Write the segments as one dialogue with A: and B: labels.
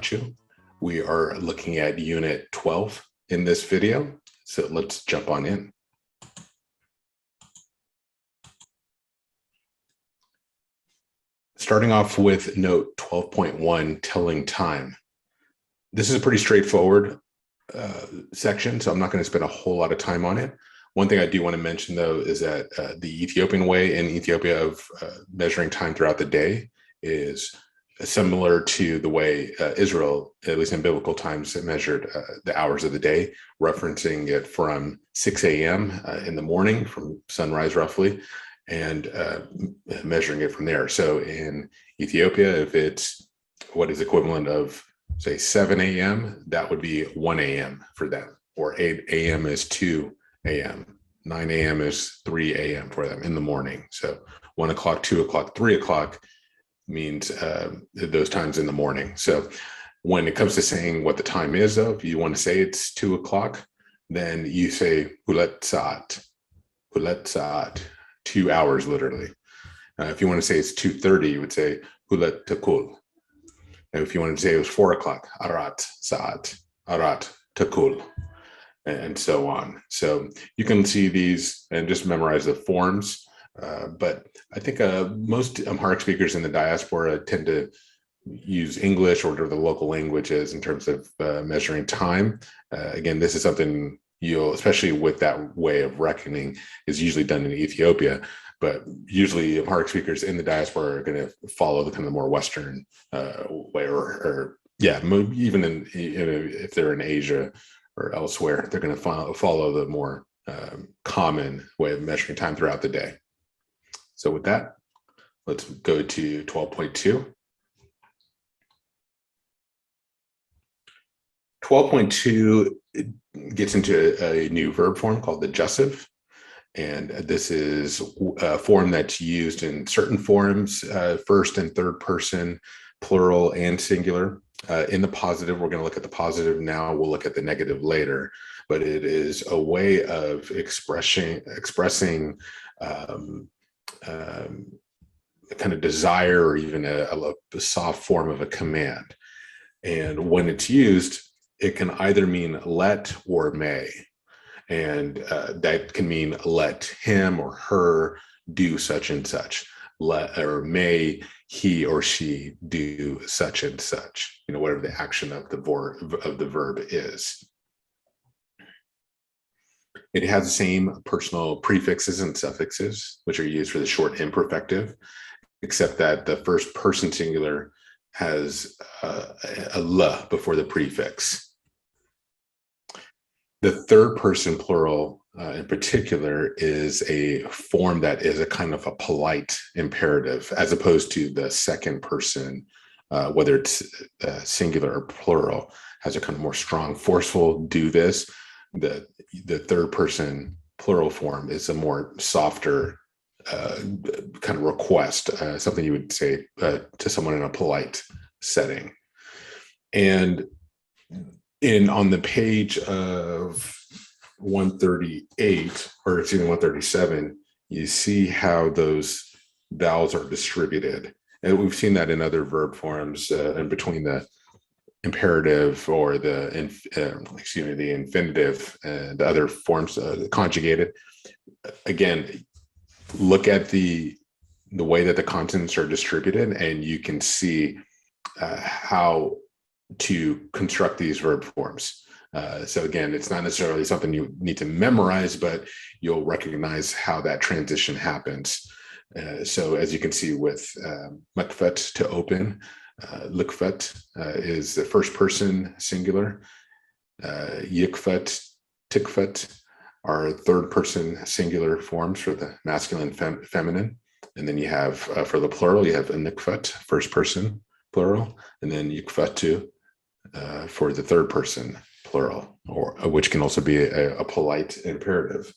A: Nacho. We are looking at Unit 12 in this video, so let's jump on in. Starting off with note 12.1, telling time. This is a pretty straightforward section, so I'm not going to spend a whole lot of time on it. One thing I do want to mention, though, is that the Ethiopian way in Ethiopia of measuring time throughout the day is similar to the way Israel, at least in biblical times, measured the hours of the day, referencing it from 6 a.m. In the morning, from sunrise roughly, and measuring it from there. So in Ethiopia, if it's what is equivalent of, say, 7 a.m., that would be 1 a.m. for them, or 8 a.m. is 2 a.m., 9 a.m. is 3 a.m. for them in the morning. So 1 o'clock, 2 o'clock, 3 o'clock means those times in the morning. So when it comes to saying what the time is, though, if you want to say it's 2 o'clock, then you say hulet saat, 2 hours literally. If you want to say it's 2:30, you would say hulet takul. And if you wanted to say it was 4 o'clock, arat saat, arat takul, and so on. So you can see these and just memorize the forms. But I think most Amharic speakers in the diaspora tend to use English or whatever the local language is in terms of measuring time. Again, this is something you'll, especially with that way of reckoning, is usually done in Ethiopia. But usually Amharic speakers in the diaspora are going to follow the kind of more Western way, or even if they're in Asia or elsewhere, they're going to follow the more common way of measuring time throughout the day. So with that, let's go to 12.2. 12.2 gets into a new verb form called the Justif. And this is a form that's used in certain forms, first and third person, plural and singular. In the positive, we're going to look at the positive now. We'll look at the negative later. But it is a way of expressing a kind of desire, or even a soft form of a command. And when it's used, it can either mean let or may. And that can mean let him or her do such and such. Let or may he or she do such and such. Whatever the action of the verb is. It has the same personal prefixes and suffixes, which are used for the short imperfective, except that the first person singular has a l before the prefix. The third person plural in particular is a form that is a kind of a polite imperative, as opposed to the second person, whether it's singular or plural, has a kind of more strong, forceful do this. The third person plural form is a more softer kind of request, something you would say to someone in a polite setting. And on the page of 138, or excuse me, 137, you see how those vowels are distributed. And we've seen that in other verb forms, and between the imperative or the infinitive and other forms conjugated. Again, look at the way that the consonants are distributed, and you can see how to construct these verb forms. So again, it's not necessarily something you need to memorize, but you'll recognize how that transition happens. So as you can see with makfet, to open, likfet is the first person singular. Yikfet, tikfet are third person singular forms for the masculine, feminine. And then you have, for the plural, you have nikfet, first person plural, and then yikfetu for the third person plural, or which can also be a polite imperative.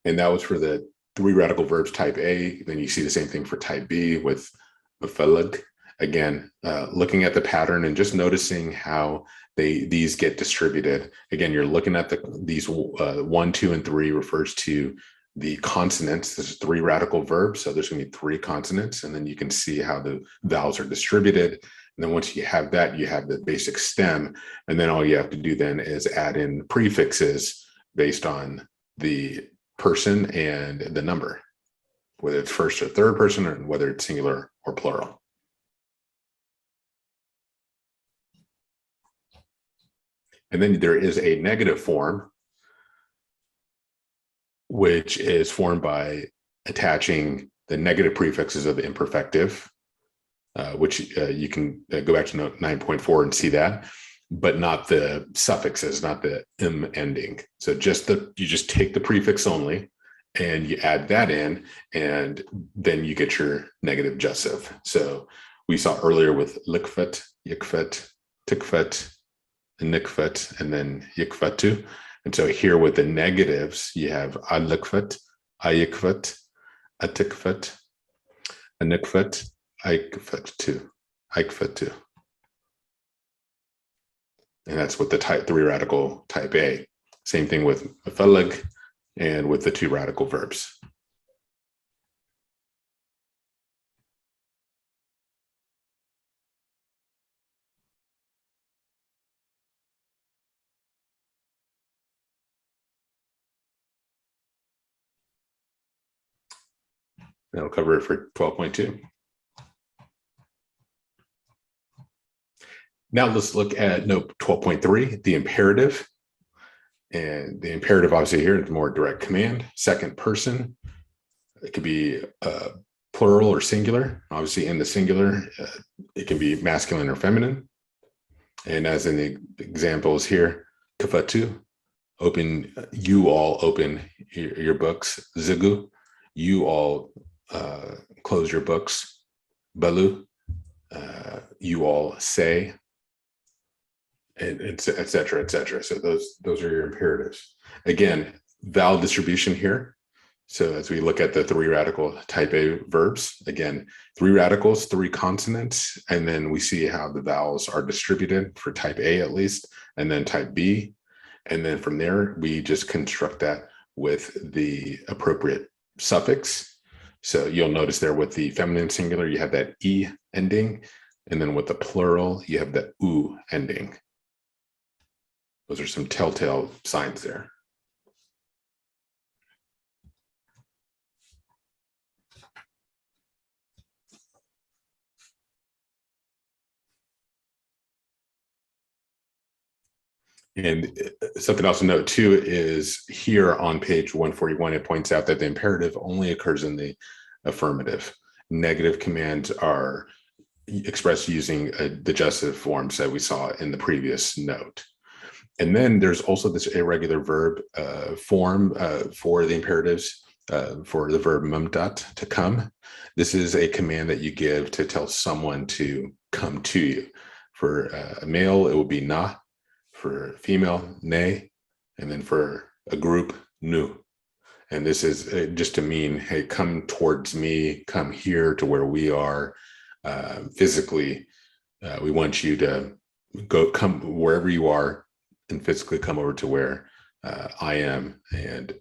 A: And that was for the 3 radical verbs type A. Then you see the same thing for type B with mafalag. Again, looking at the pattern and just noticing how these get distributed. Again, you're looking at these 1, 2, and 3 refers to the consonants. There's 3 radical verbs, so there's going to be 3 consonants, and then you can see how the vowels are distributed. And then once you have that, you have the basic stem, and then all you have to do then is add in prefixes based on the person and the number, whether it's first or third person, or whether it's singular or plural. And then there is a negative form, which is formed by attaching the negative prefixes of the imperfective, which you can go back to note 9.4 and see that, but not the suffixes, not the m ending. So you just take the prefix only and you add that in, and then you get your negative Justif. So we saw earlier with likfet, yikfet, tikfet, nikfet, and then yikfetu. And so here with the negatives, you have alikfet, ayikfet, atikfet, anikfet, aikfetu, aikfetu. And that's with the type 3 radical type A. Same thing with mephalig and with the 2 radical verbs. That'll cover it for 12.2. Now let's look at note 12.3, the imperative. And the imperative obviously here is more direct command, second person. It could be plural or singular. Obviously in the singular, it can be masculine or feminine. And as in the examples here, kafatu, open, you all open your books. Zigu, you all close your books. Balu, you all say, and et cetera, et cetera. So those are your imperatives. Again, vowel distribution here. So as we look at the 3 radical type A verbs, again, 3 radicals, 3 consonants, and then we see how the vowels are distributed for type A at least, and then type B. And then from there, we just construct that with the appropriate suffix. So you'll notice there with the feminine singular, you have that E ending. And then with the plural, you have the U ending. Those are some telltale signs there. And something else to note too is here on page 141, it points out that the imperative only occurs in the affirmative. Negative commands are expressed using the Justif forms that we saw in the previous note. And then there's also this irregular verb form for the imperatives, for the verb mumtat, to come. This is a command that you give to tell someone to come to you. For a male, it will be na. For female, ne. And then for a group, nu. And this is just to mean, hey, come towards me, come here to where we are. Physically, we want you to come wherever you are and physically come over to where I am. And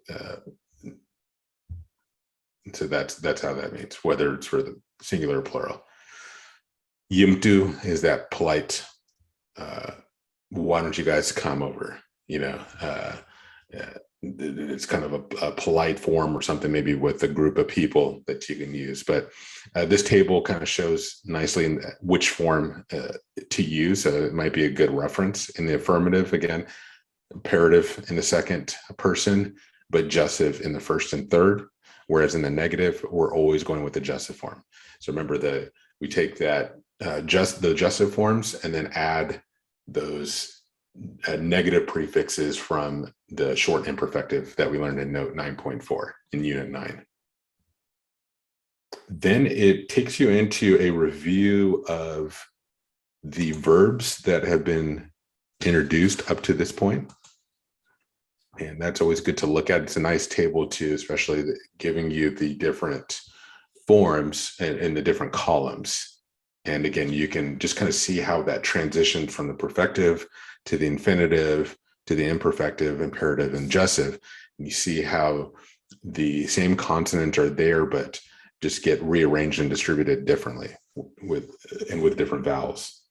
A: so that's how that means, whether it's for the singular or plural. Yimtu is that polite, why don't you guys come over? It's kind of a polite form or something, maybe with a group of people that you can use. But this table kind of shows nicely in which form to use. So it might be a good reference. In the affirmative, again, imperative in the second person, but Justif in the first and third. Whereas in the negative, we're always going with the Justif form. So remember we take that the Justif forms and then add those negative prefixes from the short imperfective that we learned in note 9.4 in unit 9. Then it takes you into a review of the verbs that have been introduced up to this point. And that's always good to look at. It's a nice table too, especially giving you the different forms and the different columns. And again, you can just kind of see how that transitioned from the perfective to the infinitive to the imperfective, imperative, and Justif. And you see how the same consonants are there, but just get rearranged and distributed differently with different vowels.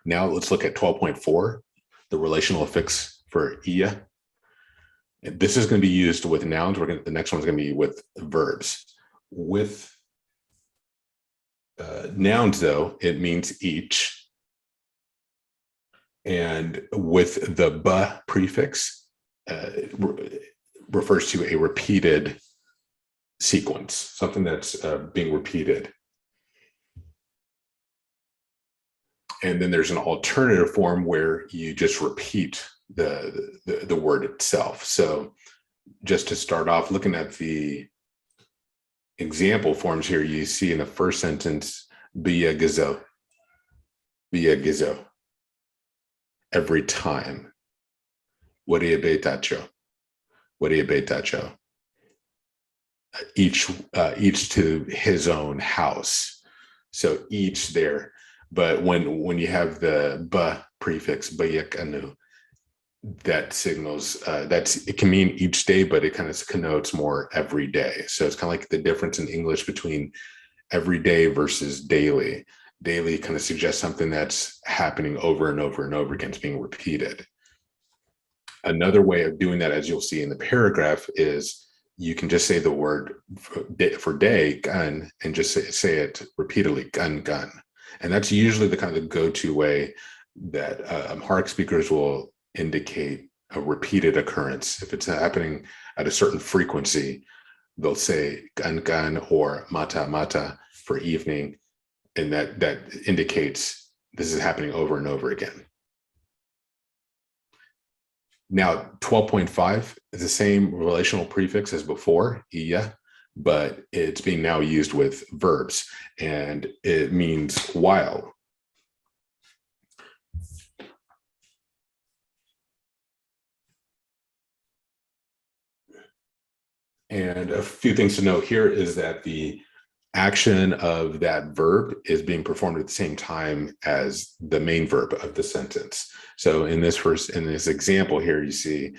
A: Now let's look at 12.4, the relational affix for iya. And this is going to be used with nouns. The next one's going to be with verbs. With nouns, though, it means each. And with the ba prefix, refers to a repeated sequence, something that's being repeated. And then there's an alternative form where you just repeat the word itself. So just to start off, looking at the example forms here, you see in the first sentence, biya gizo, every time. Wadiya betacho, each to his own house. So each there. But when you have the ba prefix, bayakanu, that signals it can mean each day, but it kind of connotes more every day. So it's kind of like the difference in English between every day versus daily. Daily kind of suggests something that's happening over and over and over again. It's being repeated. Another way of doing that, as you'll see in the paragraph, is you can just say the word for day, gun, and just say it repeatedly, gun. And that's usually the kind of the go-to way that Amharic speakers will indicate a repeated occurrence. If it's happening at a certain frequency, they'll say gun or mata for evening, and that indicates this is happening over and over again. Now, 12.5 is the same relational prefix as before, iya, but it's being now used with verbs, and it means while. And a few things to note here is that the action of that verb is being performed at the same time as the main verb of the sentence. So in this example here, you see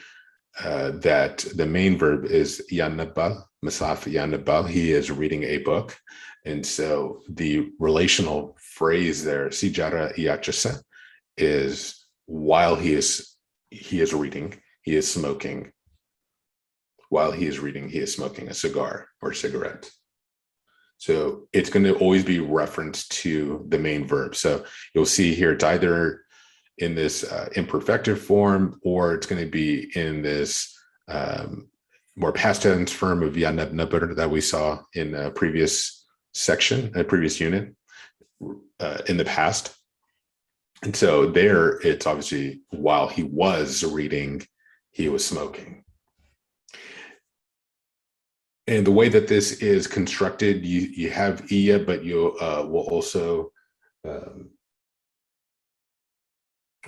A: that the main verb is yanabal, masaf yanabal. He is reading a book. And so the relational phrase there, sijara iachasa, is while he is reading, he is smoking. While he is reading, he is smoking a cigar or cigarette. So it's going to always be referenced to the main verb. So you'll see here, it's either in this imperfective form, or it's going to be in this more past tense form of yanab that we saw in a previous section, a previous unit in the past. And so there, it's obviously while he was reading, he was smoking. And the way that this is constructed, you have iya, but you will also,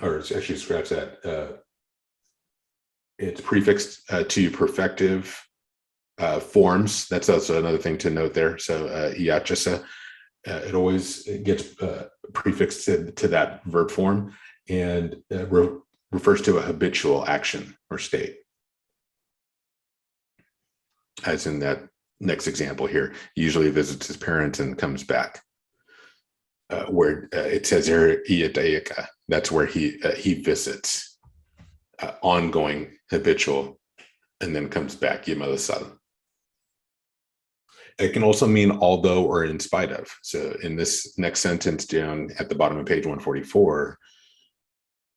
A: or it's actually scratch that. It's prefixed to perfective forms. That's also another thing to note there. So iachasa, it always gets prefixed to that verb form, and refers to a habitual action or state. As in that next example here, usually visits his parents and comes back. Where it says here, that's where he visits, ongoing, habitual, and then comes back, yimalasal. It can also mean although or in spite of. So in this next sentence down at the bottom of page 144,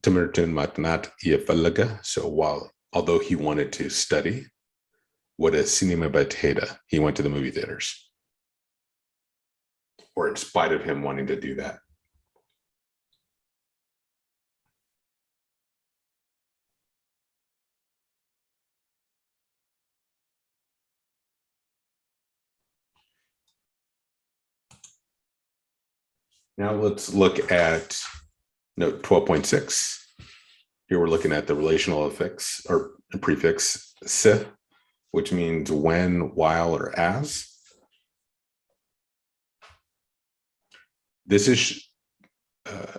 A: Timirtun matnat yafalaga. So although he wanted to study, what a cinema bateda, he went to the movie theaters. Or in spite of him wanting to do that. Now let's look at note 12.6. Here we're looking at the relational effects or prefix se, which means when, while, or as. This is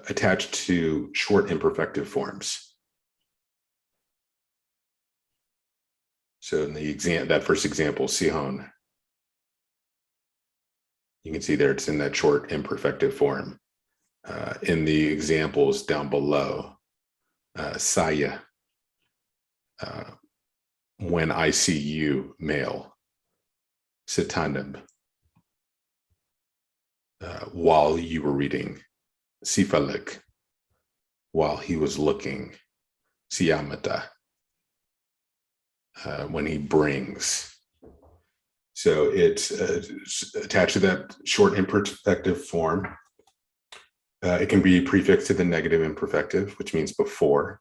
A: attached to short imperfective forms. So in the that first example, Sihon, you can see there it's in that short imperfective form. In the examples down below, Saya, when I see you, male. Sitanib, while you were reading. Sifalik, while he was looking. Siyamata, when he brings. So it's attached to that short imperfective form. It can be prefixed to the negative imperfective, which means before,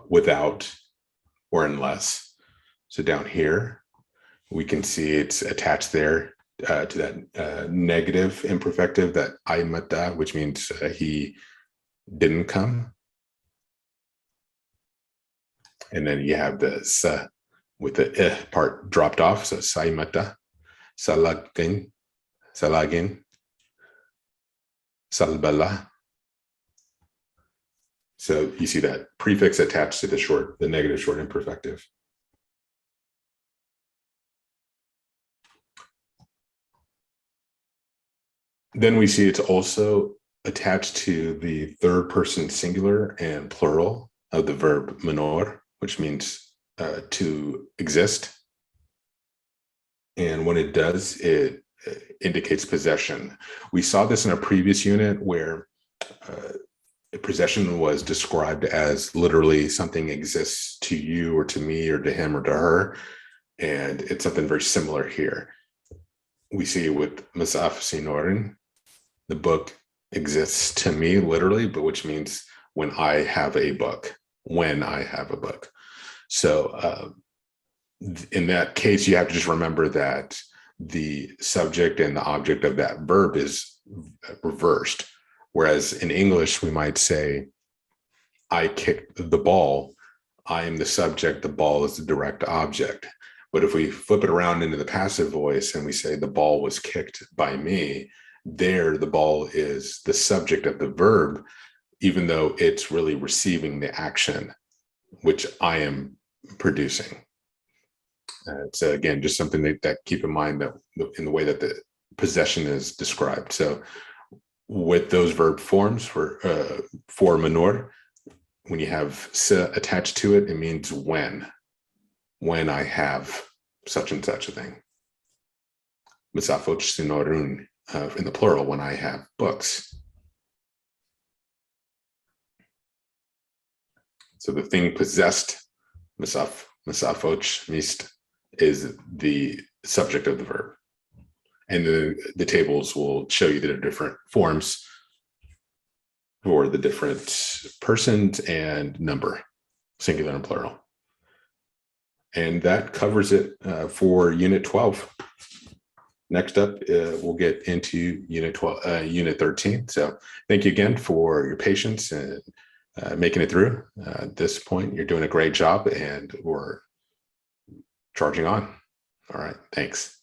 A: without, or unless. So down here, we can see it's attached there to that negative imperfective, that aimata, which means he didn't come. And then you have the sa with the part dropped off. So saimata, salagin, salbala. So you see that prefix attached to the negative short imperfective. Then we see it's also attached to the third person singular and plural of the verb menor, which means to exist. And when it does, it indicates possession. We saw this in a previous unit where possession was described as literally something exists to you or to me or to him or to her. And it's something very similar here. We see with Masaf Sinorin, the book exists to me literally, but which means when I have a book, So in that case, you have to just remember that the subject and the object of that verb is reversed. Whereas in English, we might say, I kicked the ball. I am the subject. The ball is the direct object. But if we flip it around into the passive voice and we say the ball was kicked by me, there the ball is the subject of the verb, even though it's really receiving the action, which I am producing. It's again just something that keep in mind that in the way that the possession is described. So with those verb forms for menor, when you have se attached to it, it means when I have such and such a thing. Misafoch sinorun, in the plural, when I have books. So the thing possessed, misafoch mist, is the subject of the verb. And the tables will show you the different forms for the different persons and number, singular and plural. And that covers it for Unit 12. Next up, we'll get into Unit 13. So thank you again for your patience and making it through. At this point, you're doing a great job and we're charging on. All right, thanks.